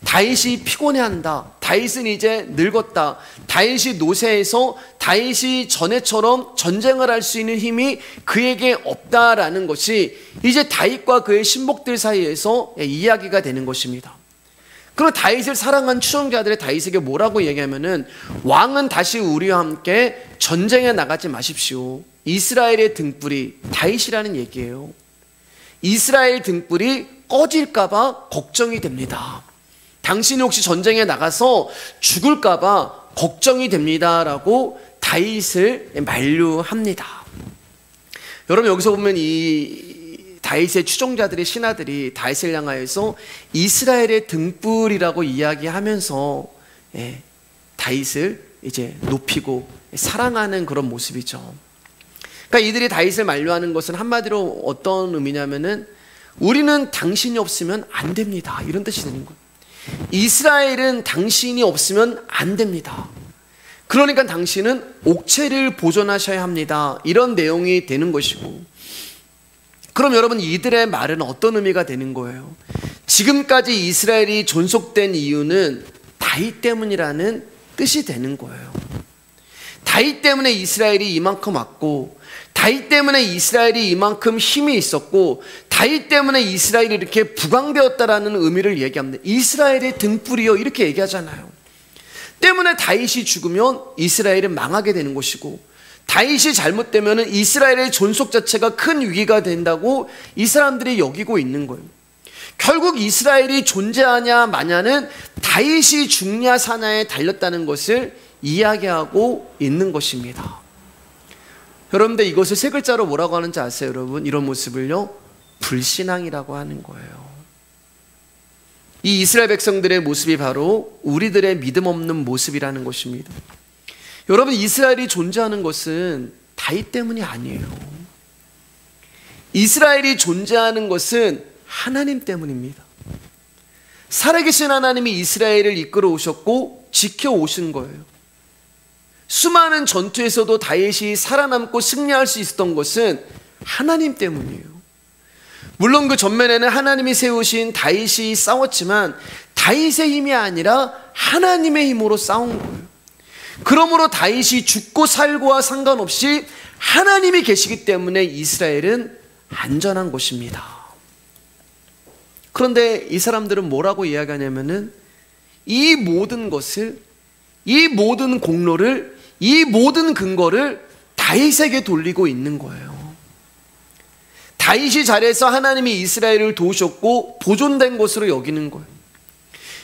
다윗이 피곤해한다. 다윗은 이제 늙었다. 다윗이 노쇠해서 다윗이 전에처럼 전쟁을 할 수 있는 힘이 그에게 없다라는 것이 이제 다윗과 그의 신복들 사이에서 이야기가 되는 것입니다. 그리고 다윗을 사랑한 추종자들의 다윗에게 뭐라고 얘기하면은 왕은 다시 우리와 함께 전쟁에 나가지 마십시오. 이스라엘의 등불이, 다윗이라는 얘기예요. 이스라엘 등불이 꺼질까봐 걱정이 됩니다. 당신이 혹시 전쟁에 나가서 죽을까봐 걱정이 됩니다라고 다윗을 만류합니다. 여러분, 여기서 보면 이 다윗의 추종자들의 신하들이 다윗을 향하여서 이스라엘의 등불이라고 이야기하면서 다윗을 이제 높이고 사랑하는 그런 모습이죠. 그러니까 이들이 다윗을 만류하는 것은 한마디로 어떤 의미냐면은 우리는 당신이 없으면 안 됩니다, 이런 뜻이 되는 거예요. 이스라엘은 당신이 없으면 안 됩니다. 그러니까 당신은 옥체를 보존하셔야 합니다, 이런 내용이 되는 것이고, 그럼 여러분, 이들의 말은 어떤 의미가 되는 거예요? 지금까지 이스라엘이 존속된 이유는 다윗 때문이라는 뜻이 되는 거예요. 다윗 때문에 이스라엘이 이만큼 왔고, 다윗 때문에 이스라엘이 이만큼 힘이 있었고, 다윗 때문에 이스라엘이 이렇게 부강되었다라는 의미를 얘기합니다. 이스라엘의 등불이요, 이렇게 얘기하잖아요. 때문에 다윗이 죽으면 이스라엘은 망하게 되는 것이고, 다윗이 잘못되면 이스라엘의 존속 자체가 큰 위기가 된다고 이 사람들이 여기고 있는 거예요. 결국 이스라엘이 존재하냐 마냐는 다윗이 죽냐 사냐에 달렸다는 것을 이야기하고 있는 것입니다. 여러분들, 이것을 세 글자로 뭐라고 하는지 아세요, 여러분? 이런 모습을요, 불신앙이라고 하는 거예요. 이 이스라엘 백성들의 모습이 바로 우리들의 믿음 없는 모습이라는 것입니다. 여러분, 이스라엘이 존재하는 것은 다윗 때문이 아니에요. 이스라엘이 존재하는 것은 하나님 때문입니다. 살아계신 하나님이 이스라엘을 이끌어 오셨고 지켜오신 거예요. 수많은 전투에서도 다윗이 살아남고 승리할 수 있었던 것은 하나님 때문이에요. 물론 그 전면에는 하나님이 세우신 다윗이 싸웠지만 다윗의 힘이 아니라 하나님의 힘으로 싸운 거예요. 그러므로 다윗이 죽고 살고와 상관없이 하나님이 계시기 때문에 이스라엘은 안전한 곳입니다. 그런데 이 사람들은 뭐라고 이야기하냐면은 이 모든 것을, 이 모든 공로를, 이 모든 근거를 다윗에게 돌리고 있는 거예요. 다윗이 잘해서 하나님이 이스라엘을 도우셨고 보존된 것으로 여기는 거예요.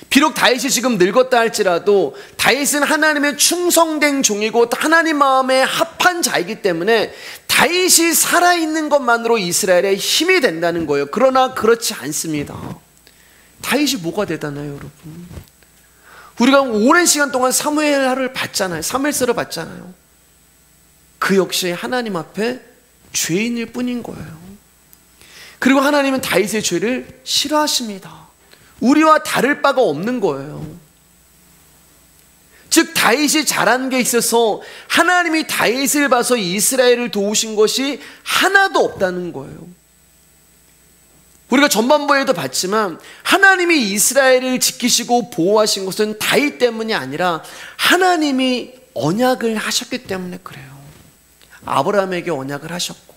비록 다윗이 지금 늙었다 할지라도 다윗은 하나님의 충성된 종이고 하나님 마음에 합한 자이기 때문에 다윗이 살아있는 것만으로 이스라엘의 힘이 된다는 거예요. 그러나 그렇지 않습니다. 다윗이 뭐가 대단해요, 여러분? 우리가 오랜 시간 동안 사무엘하를 봤잖아요. 사무엘서를 봤잖아요. 그 역시 하나님 앞에 죄인일 뿐인 거예요. 그리고 하나님은 다윗의 죄를 싫어하십니다. 우리와 다를 바가 없는 거예요. 즉 다윗이 잘한 게 있어서 하나님이 다윗을 봐서 이스라엘을 도우신 것이 하나도 없다는 거예요. 우리가 전반부에도 봤지만 하나님이 이스라엘을 지키시고 보호하신 것은 다윗 때문이 아니라 하나님이 언약을 하셨기 때문에 그래요. 아브라함에게 언약을 하셨고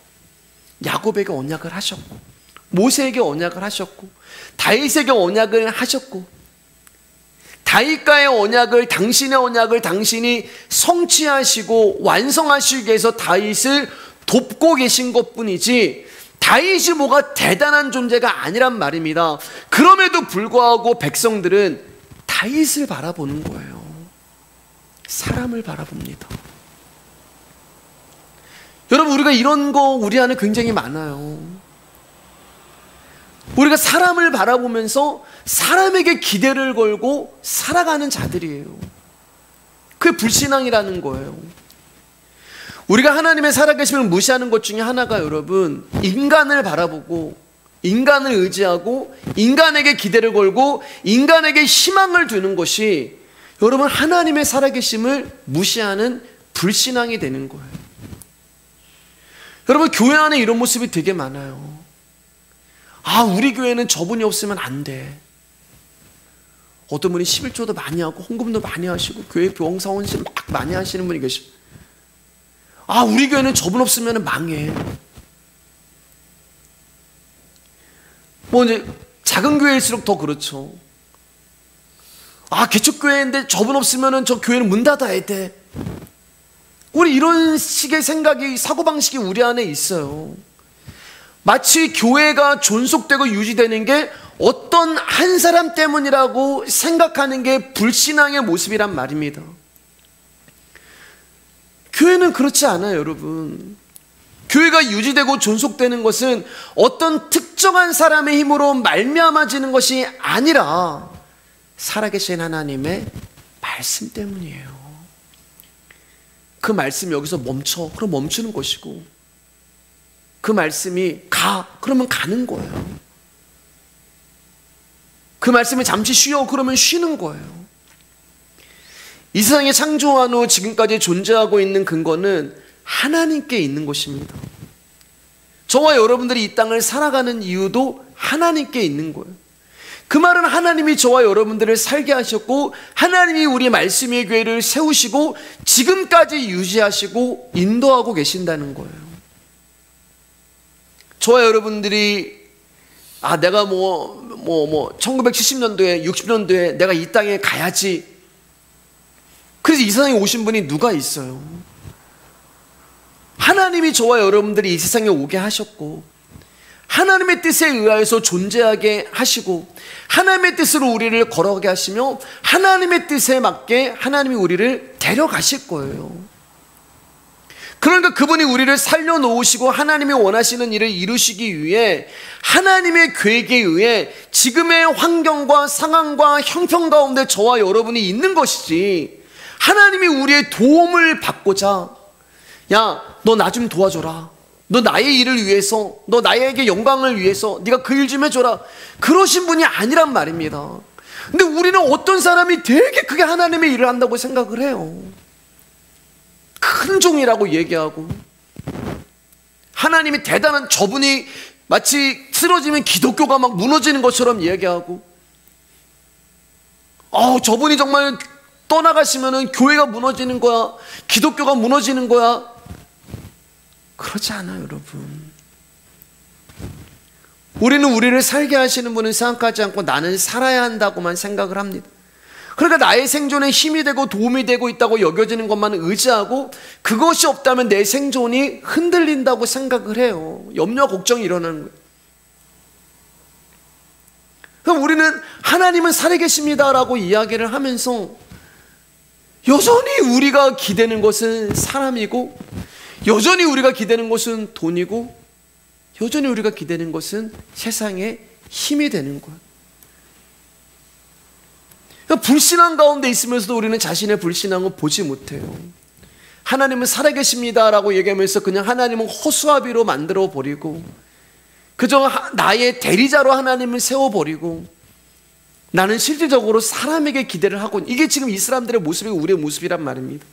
야곱에게 언약을 하셨고 모세에게 언약을 하셨고 다윗에게 언약을 하셨고 다윗과의 언약을, 당신의 언약을 당신이 성취하시고 완성하시기 위해서 다윗을 돕고 계신 것뿐이지 다윗이 뭐가 대단한 존재가 아니란 말입니다. 그럼에도 불구하고 백성들은 다윗을 바라보는 거예요. 사람을 바라봅니다. 여러분, 우리가 이런 거 우리 안에 굉장히 많아요. 우리가 사람을 바라보면서 사람에게 기대를 걸고 살아가는 자들이에요. 그게 불신앙이라는 거예요. 우리가 하나님의 살아계심을 무시하는 것 중에 하나가 여러분, 인간을 바라보고 인간을 의지하고 인간에게 기대를 걸고 인간에게 희망을 두는 것이 여러분 하나님의 살아계심을 무시하는 불신앙이 되는 거예요. 여러분, 교회 안에 이런 모습이 되게 많아요. 아, 우리 교회는 저분이 없으면 안 돼. 어떤 분이 11조도 많이 하고 헌금도 많이 하시고 교회 봉사원실 막 많이 하시는 분이 계시고, 아, 우리 교회는 저분 없으면 망해. 뭐 이제 작은 교회일수록 더 그렇죠. 아, 개척교회인데 저분 없으면 저 교회는 문 닫아야 돼. 우리 이런 식의 생각이, 사고방식이 우리 안에 있어요. 마치 교회가 존속되고 유지되는 게 어떤 한 사람 때문이라고 생각하는 게 불신앙의 모습이란 말입니다. 교회는 그렇지 않아요, 여러분. 교회가 유지되고 존속되는 것은 어떤 특정한 사람의 힘으로 말미암아지는 것이 아니라 살아계신 하나님의 말씀 때문이에요. 그 말씀이 여기서 멈춰, 그럼 멈추는 것이고, 그 말씀이 가, 그러면 가는 거예요. 그 말씀이 잠시 쉬어, 그러면 쉬는 거예요. 이 세상에 창조한 후 지금까지 존재하고 있는 근거는 하나님께 있는 것입니다. 저와 여러분들이 이 땅을 살아가는 이유도 하나님께 있는 거예요. 그 말은 하나님이 저와 여러분들을 살게 하셨고 하나님이 우리 말씀의 교회를 세우시고 지금까지 유지하시고 인도하고 계신다는 거예요. 저와 여러분들이 내가 1970년도에 60년도에 내가 이 땅에 가야지, 그래서 이 세상에 오신 분이 누가 있어요? 하나님이 저와 여러분들이 이 세상에 오게 하셨고 하나님의 뜻에 의하여서 존재하게 하시고 하나님의 뜻으로 우리를 걸어가게 하시며 하나님의 뜻에 맞게 하나님이 우리를 데려가실 거예요. 그러니까 그분이 우리를 살려놓으시고 하나님이 원하시는 일을 이루시기 위해 하나님의 계획에 의해 지금의 환경과 상황과 형편 가운데 저와 여러분이 있는 것이지, 하나님이 우리의 도움을 받고자 야, 너 나 좀 도와줘라, 너 나의 일을 위해서, 너 나에게 영광을 위해서 네가 그 일 좀 해줘라, 그러신 분이 아니란 말입니다. 근데 우리는 어떤 사람이 되게 크게 하나님의 일을 한다고 생각을 해요. 큰 종이라고 얘기하고, 하나님이 대단한, 저분이 마치 쓰러지면 기독교가 막 무너지는 것처럼 얘기하고, 저분이 정말 떠나가시면은 교회가 무너지는 거야, 기독교가 무너지는 거야. 그렇지 않아요, 여러분. 우리는 우리를 살게 하시는 분은 생각하지 않고 나는 살아야 한다고만 생각을 합니다. 그러니까 나의 생존에 힘이 되고 도움이 되고 있다고 여겨지는 것만 의지하고, 그것이 없다면 내 생존이 흔들린다고 생각을 해요. 염려 걱정이 일어나는 거예요. 그럼 우리는 하나님은 살아계십니다라고 이야기를 하면서 여전히 우리가 기대는 것은 사람이고, 여전히 우리가 기대는 것은 돈이고, 여전히 우리가 기대는 것은 세상의 힘이 되는 거예요. 불신앙 가운데 있으면서도 우리는 자신의 불신앙을 보지 못해요. 하나님은 살아계십니다라고 얘기하면서 그냥 하나님은 허수아비로 만들어 버리고, 그저 나의 대리자로 하나님을 세워버리고, 나는 실질적으로 사람에게 기대를 하고, 이게 지금 이 사람들의 모습이 우리의 모습이란 말입니다.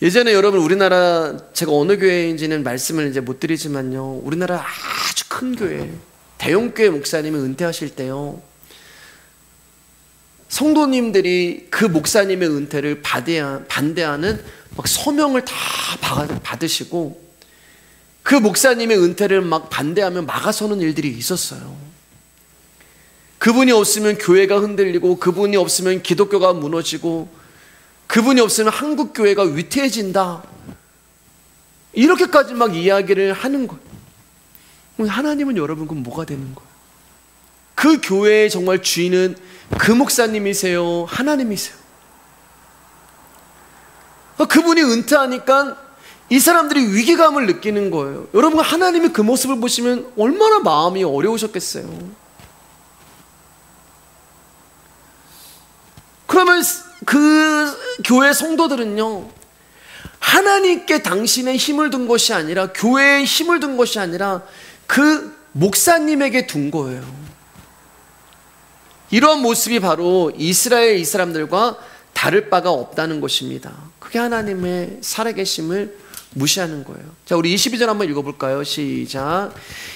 예전에 여러분, 우리나라, 제가 어느 교회인지는 말씀을 이제 못 드리지만요, 우리나라 아주 큰 교회, 대형교회 목사님이 은퇴하실 때요, 성도님들이 그 목사님의 은퇴를 반대하는 막 서명을 다 받으시고, 그 목사님의 은퇴를 막 반대하며 막아서는 일들이 있었어요. 그분이 없으면 교회가 흔들리고, 그분이 없으면 기독교가 무너지고, 그분이 없으면 한국 교회가 위태해진다, 이렇게까지 막 이야기를 하는 거예요. 하나님은 여러분, 그럼 뭐가 되는 거예요? 그 교회의 정말 주인은 그 목사님이세요, 하나님이세요? 그분이 은퇴하니까 이 사람들이 위기감을 느끼는 거예요. 여러분, 하나님이 그 모습을 보시면 얼마나 마음이 어려우셨겠어요. 그러면 그 교회 성도들은요, 하나님께 당신의 힘을 둔 것이 아니라, 교회에 힘을 둔 것이 아니라 그 목사님에게 둔 거예요. 이러한 모습이 바로 이스라엘 이 사람들과 다를 바가 없다는 것입니다. 그게 하나님의 살아계심을 무시하는 거예요. 자, 우리 22절 한번 읽어볼까요? 시작.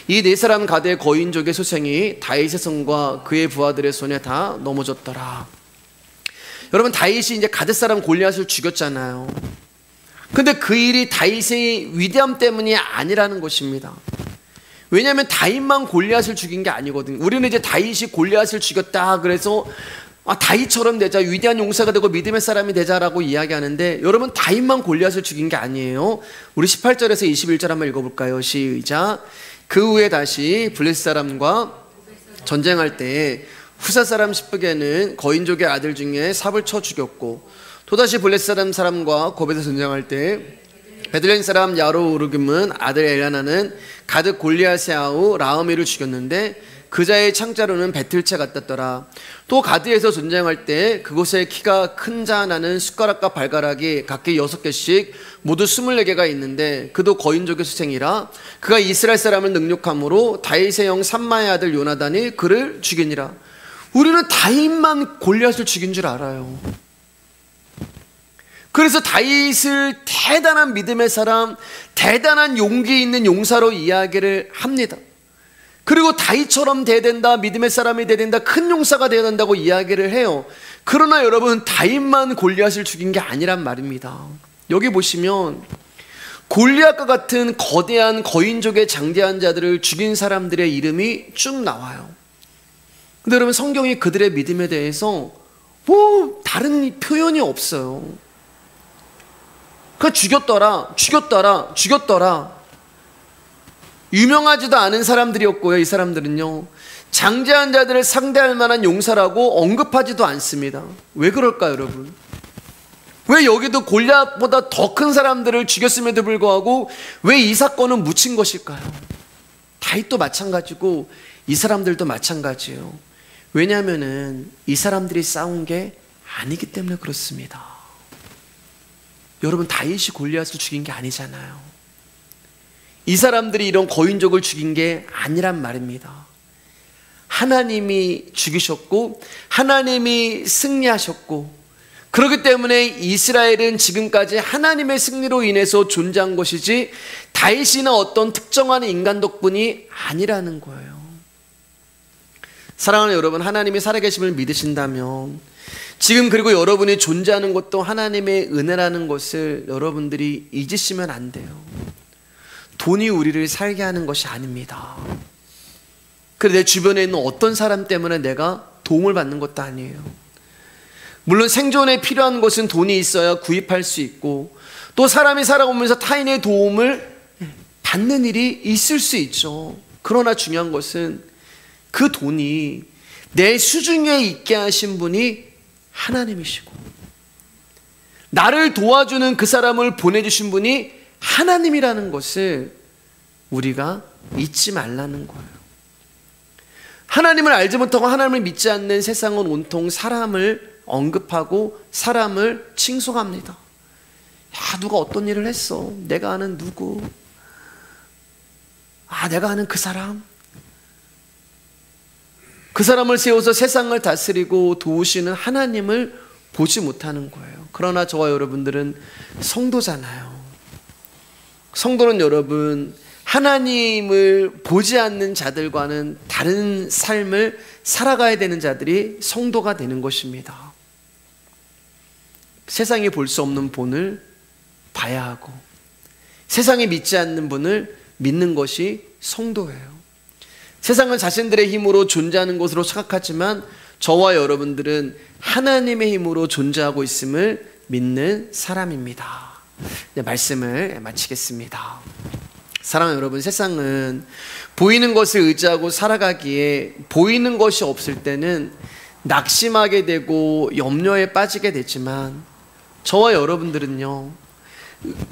이 네 사람 가대 거인족의 소생이 다윗의 성과 그의 부하들의 손에 다 넘어졌더라. 여러분, 다윗이 이제 가댓 사람 골리앗을 죽였잖아요. 근데 그 일이 다윗의 위대함 때문이 아니라는 것입니다. 왜냐하면 다윗만 골리앗을 죽인 게 아니거든요. 우리는 이제 다윗이 골리앗을 죽였다 그래서 다윗처럼 되자, 위대한 용사가 되고 믿음의 사람이 되자라고 이야기하는데, 여러분, 다윗만 골리앗을 죽인 게 아니에요. 우리 18절에서 21절 한번 읽어볼까요? 시작. 그 후에 다시 블레셋 사람과 전쟁할 때 후사 사람 십흑에는 거인족의 아들 중에 삽을 쳐 죽였고, 또다시 블레셋 사람과 고벳에서 전쟁할 때 베들레헴 사람 야로우르금은 아들 엘야나는 가드 골리앗의 아우 라흐미를 죽였는데 그 자의 창자로는 배틀채 같았더라. 또 가드에서 전쟁할 때 그곳에 키가 큰 자 하나는 숟가락과 발가락이 각기 6개씩 모두 24개가 있는데 그도 거인족의 수생이라. 그가 이스라엘 사람을 능욕함으로 다윗의 형 삼마의 아들 요나단이 그를 죽이니라. 우리는 다윗만 골리앗을 죽인 줄 알아요. 그래서 다윗을 대단한 믿음의 사람, 대단한 용기 있는 용사로 이야기를 합니다. 그리고 다윗처럼 돼야 된다, 믿음의 사람이 돼야 된다, 큰 용사가 돼야 된다고 이야기를 해요. 그러나 여러분, 다윗만 골리앗을 죽인 게 아니란 말입니다. 여기 보시면 골리앗과 같은 거대한 거인족의 장대한 자들을 죽인 사람들의 이름이 쭉 나와요. 근데 여러분, 성경이 그들의 믿음에 대해서 다른 표현이 없어요. 그 죽였더라. 유명하지도 않은 사람들이었고요. 이 사람들은요, 장대한 자들을 상대할 만한 용사라고 언급하지도 않습니다. 왜 그럴까요, 여러분? 왜 여기도 골리앗보다 더 큰 사람들을 죽였음에도 불구하고 왜 이 사건은 묻힌 것일까요? 다윗도 마찬가지고 이 사람들도 마찬가지예요. 왜냐하면은 이 사람들이 싸운 게 아니기 때문에 그렇습니다. 여러분, 다윗이 골리앗을 죽인 게 아니잖아요. 이 사람들이 이런 거인족을 죽인 게 아니란 말입니다. 하나님이 죽이셨고 하나님이 승리하셨고, 그렇기 때문에 이스라엘은 지금까지 하나님의 승리로 인해서 존재한 것이지 다윗이나 어떤 특정한 인간 덕분이 아니라는 거예요. 사랑하는 여러분, 하나님이 살아계심을 믿으신다면 지금 그리고 여러분이 존재하는 것도 하나님의 은혜라는 것을 여러분들이 잊으시면 안 돼요. 돈이 우리를 살게 하는 것이 아닙니다. 그래, 내 주변에 있는 어떤 사람 때문에 내가 도움을 받는 것도 아니에요. 물론 생존에 필요한 것은 돈이 있어야 구입할 수 있고, 또 사람이 살아오면서 타인의 도움을 받는 일이 있을 수 있죠. 그러나 중요한 것은 그 돈이 내 수중에 있게 하신 분이 하나님이시고, 나를 도와주는 그 사람을 보내주신 분이 하나님이라는 것을 우리가 잊지 말라는 거예요. 하나님을 알지 못하고 하나님을 믿지 않는 세상은 온통 사람을 언급하고 사람을 칭송합니다. 야, 누가 어떤 일을 했어? 내가 아는 누구? 내가 아는 그 사람? 그 사람을 세워서 세상을 다스리고 도우시는 하나님을 보지 못하는 거예요. 그러나 저와 여러분들은 성도잖아요. 성도는 여러분, 하나님을 보지 않는 자들과는 다른 삶을 살아가야 되는 자들이 성도가 되는 것입니다. 세상이 볼 수 없는 분을 봐야 하고, 세상이 믿지 않는 분을 믿는 것이 성도예요. 세상은 자신들의 힘으로 존재하는 것으로 생각하지만 저와 여러분들은 하나님의 힘으로 존재하고 있음을 믿는 사람입니다. 네, 말씀을 마치겠습니다. 사랑하는 여러분, 세상은 보이는 것을 의지하고 살아가기에 보이는 것이 없을 때는 낙심하게 되고 염려에 빠지게 되지만, 저와 여러분들은요,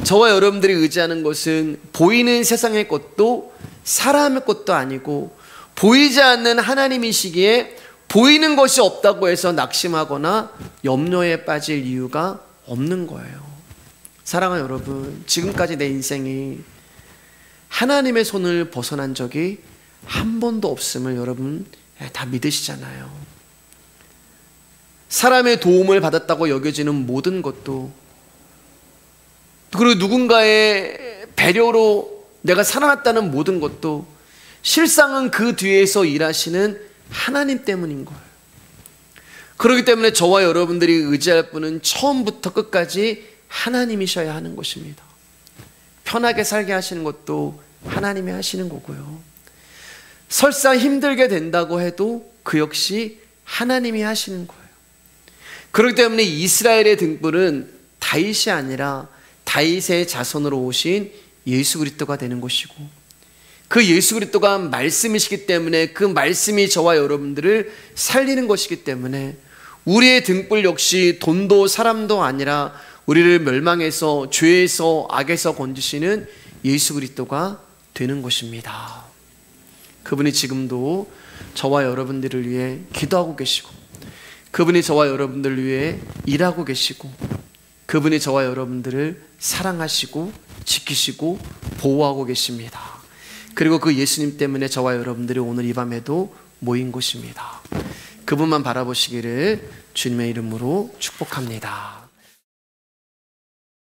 저와 여러분들이 의지하는 것은 보이는 세상의 것도 사람의 것도 아니고 보이지 않는 하나님이시기에 보이는 것이 없다고 해서 낙심하거나 염려에 빠질 이유가 없는 거예요. 사랑하는 여러분, 지금까지 내 인생이 하나님의 손을 벗어난 적이 한 번도 없음을 여러분 다 믿으시잖아요. 사람의 도움을 받았다고 여겨지는 모든 것도, 그리고 누군가의 배려로 내가 살아났다는 모든 것도 실상은 그 뒤에서 일하시는 하나님 때문인 거예요. 그렇기 때문에 저와 여러분들이 의지할 분은 처음부터 끝까지 하나님이셔야 하는 것입니다. 편하게 살게 하시는 것도 하나님이 하시는 거고요. 설사 힘들게 된다고 해도 그 역시 하나님이 하시는 거예요. 그렇기 때문에 이스라엘의 등불은 다윗이 아니라 다윗의 자손으로 오신 예수 그리스도가 되는 것이고, 그 예수 그리스도가 말씀이시기 때문에 그 말씀이 저와 여러분들을 살리는 것이기 때문에 우리의 등불 역시 돈도 사람도 아니라 우리를 멸망에서, 죄에서, 악에서 건지시는 예수 그리스도가 되는 것입니다. 그분이 지금도 저와 여러분들을 위해 기도하고 계시고, 그분이 저와 여러분들을 위해 일하고 계시고, 그분이 저와 여러분들을 사랑하시고 지키시고 보호하고 계십니다. 그리고 그 예수님 때문에 저와 여러분들이 오늘 이 밤에도 모인 곳입니다. 그분만 바라보시기를 주님의 이름으로 축복합니다.